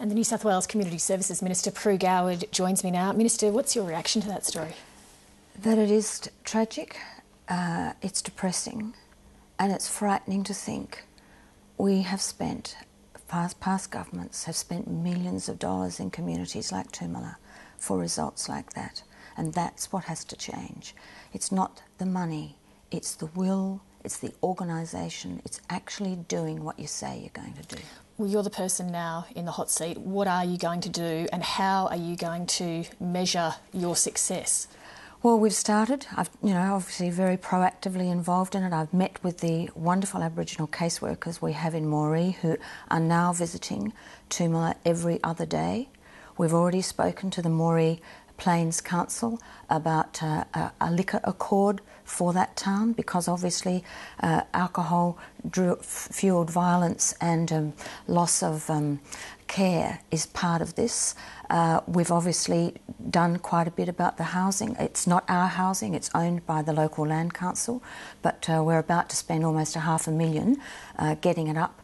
And the New South Wales Community Services Minister Pru Goward joins me now. Minister, what's your reaction to that story? That it is tragic, it's depressing, and it's frightening to think we have spent, past governments have spent millions of dollars in communities like Toomelah for results like that. And that's what has to change. It's not the money, it's the will, it's the organisation, it's actually doing what you say you're going to do. Well, you're the person now in the hot seat. What are you going to do and how are you going to measure your success? Well, we've started. I've, obviously very proactively involved in it. I've met with the wonderful Aboriginal caseworkers we have in Moree who are now visiting Toomelah every other day. We've already spoken to the Moree Plains Council about a liquor accord for that town because obviously alcohol fueled violence and loss of care is part of this. We've obviously done quite a bit about the housing. It's not our housing, it's owned by the local land council, but we're about to spend almost $500,000 getting it up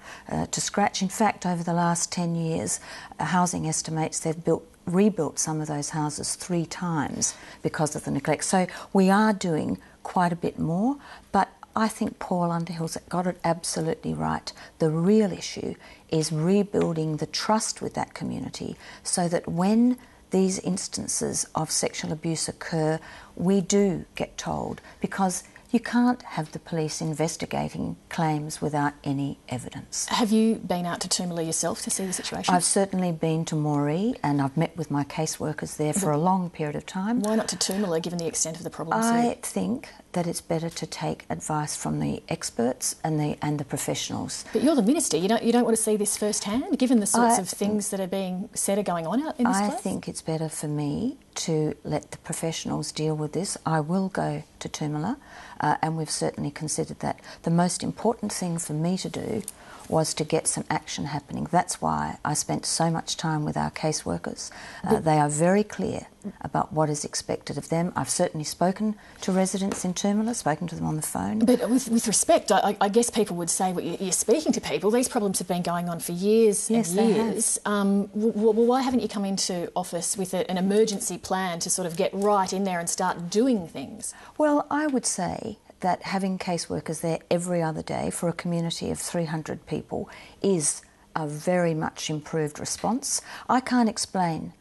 to scratch. In fact, over the last 10 years, housing estimates they've rebuilt some of those houses 3 times because of the neglect. So we are doing quite a bit more, but I think Paul Underhill's got it absolutely right. The real issue is rebuilding the trust with that community so that when these instances of sexual abuse occur, we do get told, because you can't have the police investigating claims without any evidence. Have you been out to Toomelah yourself to see the situation? I've certainly been to Moree and I've met with my caseworkers there for a long period of time. Why not to Toomelah, given the extent of the problems here? I think that it's better to take advice from the experts and the professionals. But you're the minister. You don't want to see this firsthand, given the sorts of things that are being said are going on out in this place? I think it's better for me to let the professionals deal with this. I will go to Toomelah, and we've certainly considered that. The most important thing for me to do was to get some action happening. That's why I spent so much time with our caseworkers. They are very clear about what is expected of them. I've certainly spoken to residents in Toomelah, spoken to them on the phone. But with respect, I guess people would say, well, you're speaking to people. These problems have been going on for years and years. Well, why haven't you come into office with an emergency plan to sort of get right in there and start doing things? Well, I would say that having caseworkers there every other day for a community of 300 people is a very much improved response. I can't explain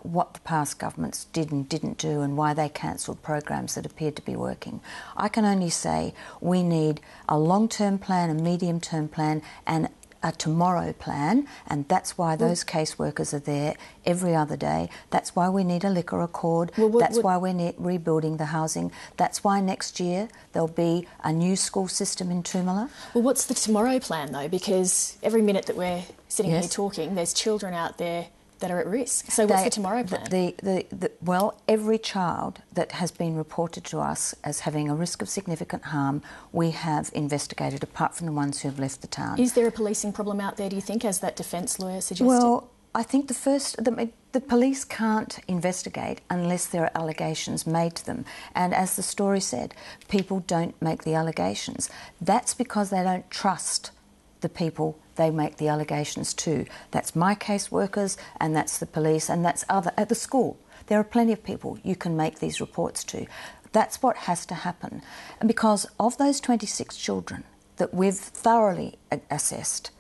what the past governments did and didn't do and why they cancelled programs that appeared to be working. I can only say we need a long-term plan, a medium-term plan and a tomorrow plan, and that's why those caseworkers are there every other day. That's why we need a liquor accord. That's why we're rebuilding the housing. That's why next year there'll be a new school system in Toomelah. Well, what's the tomorrow plan though? Because every minute that we're sitting here talking, there's children out there that are at risk. So what's the tomorrow plan? Well, every child that has been reported to us as having a risk of significant harm, we have investigated, apart from the ones who have left the town. Is there a policing problem out there, do you think, as that defence lawyer suggested? Well, I think the police can't investigate unless there are allegations made to them. And as the story said, people don't make the allegations. That's because they don't trust the people they make the allegations to. That's my caseworkers and that's the police and that's at the school. There are plenty of people you can make these reports to. That's what has to happen. And because of those 26 children that we've thoroughly assessed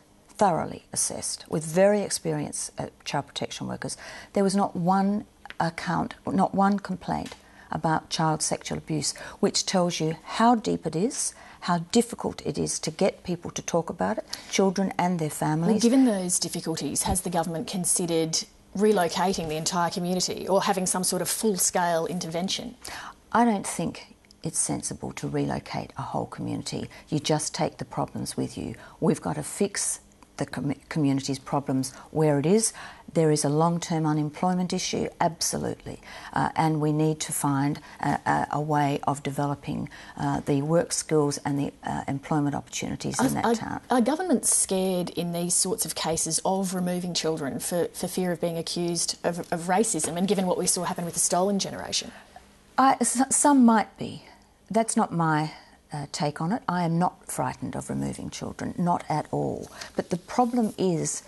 with very experienced child protection workers, there was not one complaint about child sexual abuse, which tells you how deep it is, how difficult it is to get people to talk about it, children and their families. Well, given those difficulties, has the government considered relocating the entire community or having some sort of full-scale intervention? I don't think it's sensible to relocate a whole community. You just take the problems with you. We've got to fix the community's problems where it is. There is a long-term unemployment issue, absolutely, and we need to find a way of developing the work skills and the employment opportunities in that town. Are governments scared in these sorts of cases of removing children for fear of being accused of racism, and given what we saw happen with the stolen generation? Some might be. That's not my take on it. I am not frightened of removing children, not at all. But the problem is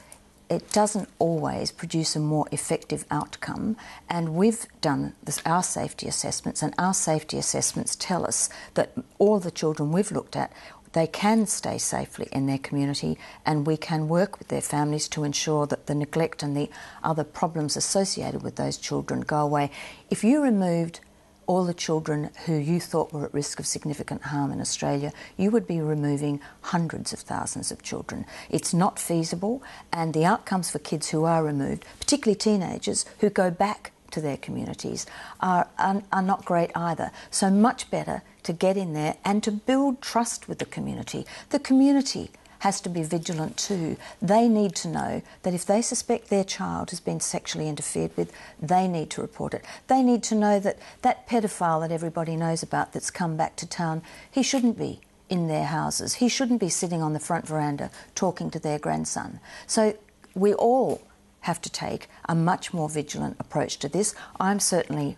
it doesn't always produce a more effective outcome. And we've done our safety assessments, and our safety assessments tell us that all the children we've looked at, they can stay safely in their community, and we can work with their families to ensure that the neglect and the other problems associated with those children go away. If you removed all the children who you thought were at risk of significant harm in Australia, you would be removing hundreds of thousands of children. It's not feasible, and the outcomes for kids who are removed, particularly teenagers who go back to their communities, are not great either. So much better to get in there and to build trust with the community. The community has to be vigilant too. They need to know that if they suspect their child has been sexually interfered with, they need to report it. They need to know that that pedophile that everybody knows about that's come back to town, he shouldn't be in their houses. He shouldn't be sitting on the front veranda talking to their grandson. So we all have to take a much more vigilant approach to this. I'm certainly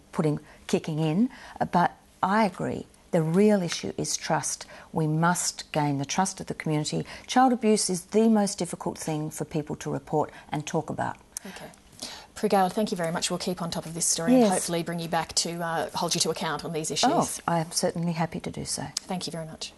kicking in, but I agree. The real issue is trust. We must gain the trust of the community. Child abuse is the most difficult thing for people to report and talk about. Okay. Pru Goward, thank you very much. We'll keep on top of this story and hopefully bring you back to hold you to account on these issues. Oh, I am certainly happy to do so. Thank you very much.